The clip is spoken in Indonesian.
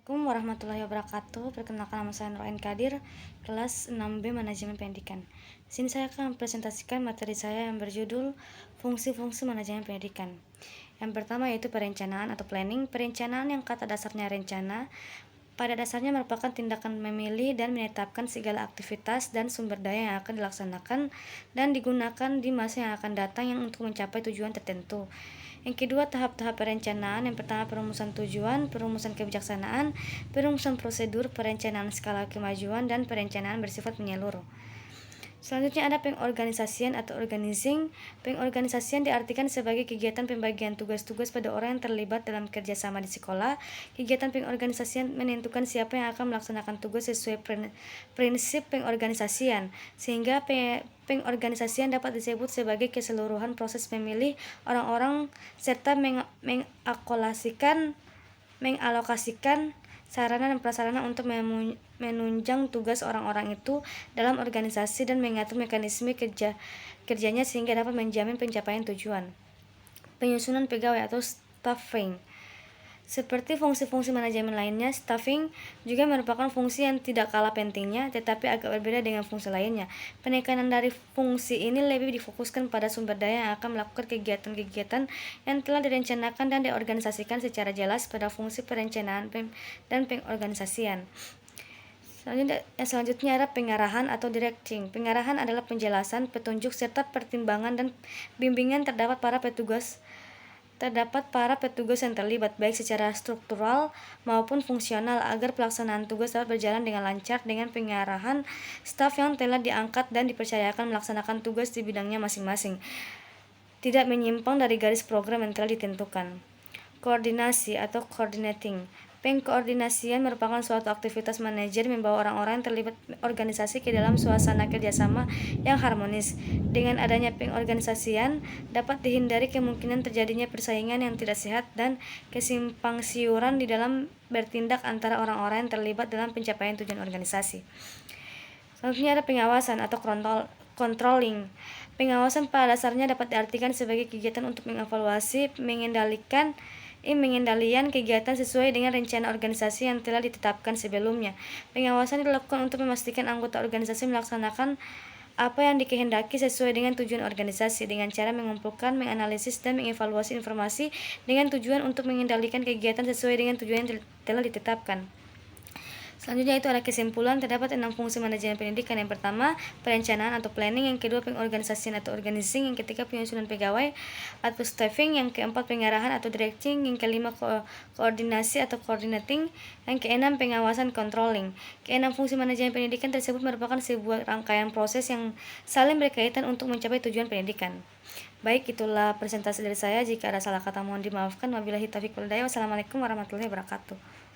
Assalamualaikum warahmatullahi wabarakatuh. Perkenalkan, nama saya Nur Ain Kadir, kelas 6B Manajemen Pendidikan. Di sini saya akan mempresentasikan materi saya yang berjudul Fungsi-fungsi Manajemen Pendidikan. Yang pertama yaitu perencanaan atau planning. Perencanaan yang kata dasarnya rencana, pada dasarnya merupakan tindakan memilih dan menetapkan segala aktivitas dan sumber daya yang akan dilaksanakan dan digunakan di masa yang akan datang yang untuk mencapai tujuan tertentu. Yang kedua, tahap-tahap perencanaan. Yang pertama, perumusan tujuan, perumusan kebijaksanaan, perumusan prosedur, perencanaan skala kemajuan, dan perencanaan bersifat menyeluruh. Selanjutnya ada pengorganisasian atau organizing. Pengorganisasian diartikan sebagai kegiatan pembagian tugas-tugas pada orang yang terlibat dalam kerjasama di sekolah. Kegiatan pengorganisasian menentukan siapa yang akan melaksanakan tugas sesuai prinsip pengorganisasian, sehingga pengorganisasian dapat disebut sebagai keseluruhan proses memilih orang-orang serta mengalokasikan sarana dan prasarana untuk menunjang tugas orang-orang itu dalam organisasi dan mengatur mekanisme kerjanya sehingga dapat menjamin pencapaian tujuan. Penyusunan pegawai atau staffing. Seperti fungsi-fungsi manajemen lainnya, staffing juga merupakan fungsi yang tidak kalah pentingnya, tetapi agak berbeda dengan fungsi lainnya. Penekanan dari fungsi ini lebih difokuskan pada sumber daya yang akan melakukan kegiatan-kegiatan yang telah direncanakan dan diorganisasikan secara jelas pada fungsi perencanaan dan pengorganisasian. Selanjutnya ada pengarahan atau directing. Pengarahan adalah penjelasan, petunjuk, serta pertimbangan dan bimbingan terdapat para petugas yang terlibat baik secara struktural maupun fungsional agar pelaksanaan tugas dapat berjalan dengan lancar. Dengan pengarahan, staf yang telah diangkat dan dipercayakan melaksanakan tugas di bidangnya masing-masing tidak menyimpang dari garis program yang telah ditentukan. Koordinasi atau coordinating. Pengkoordinasian merupakan suatu aktivitas manajer membawa orang-orang yang terlibat organisasi ke dalam suasana kerjasama yang harmonis. Dengan adanya pengorganisasian, dapat dihindari kemungkinan terjadinya persaingan yang tidak sehat dan kesimpangsiuran di dalam bertindak antara orang-orang yang terlibat dalam pencapaian tujuan organisasi. Selanjutnya ada pengawasan atau controlling. Pengawasan pada dasarnya dapat diartikan sebagai kegiatan untuk mengevaluasi, mengendalikan kegiatan sesuai dengan rencana organisasi yang telah ditetapkan sebelumnya. Pengawasan dilakukan untuk memastikan anggota organisasi melaksanakan apa yang dikehendaki sesuai dengan tujuan organisasi dengan cara mengumpulkan, menganalisis, dan mengevaluasi informasi dengan tujuan untuk mengendalikan kegiatan sesuai dengan tujuan yang telah ditetapkan. Selanjutnya itu ada kesimpulan. Terdapat 6 fungsi manajemen pendidikan. Yang pertama, perencanaan atau planning. Yang kedua, pengorganisasian atau organizing. Yang ketiga, penyusunan pegawai atau staffing. Yang keempat, pengarahan atau directing. Yang kelima, koordinasi atau coordinating. Yang keenam, pengawasan controlling. Keenam fungsi manajemen pendidikan tersebut merupakan sebuah rangkaian proses yang saling berkaitan untuk mencapai tujuan pendidikan. Baik, itulah presentasi dari saya. Jika ada salah kata mohon dimaafkan. Wabillahi taufiq wal hidayah. Wassalamualaikum warahmatullahi wabarakatuh.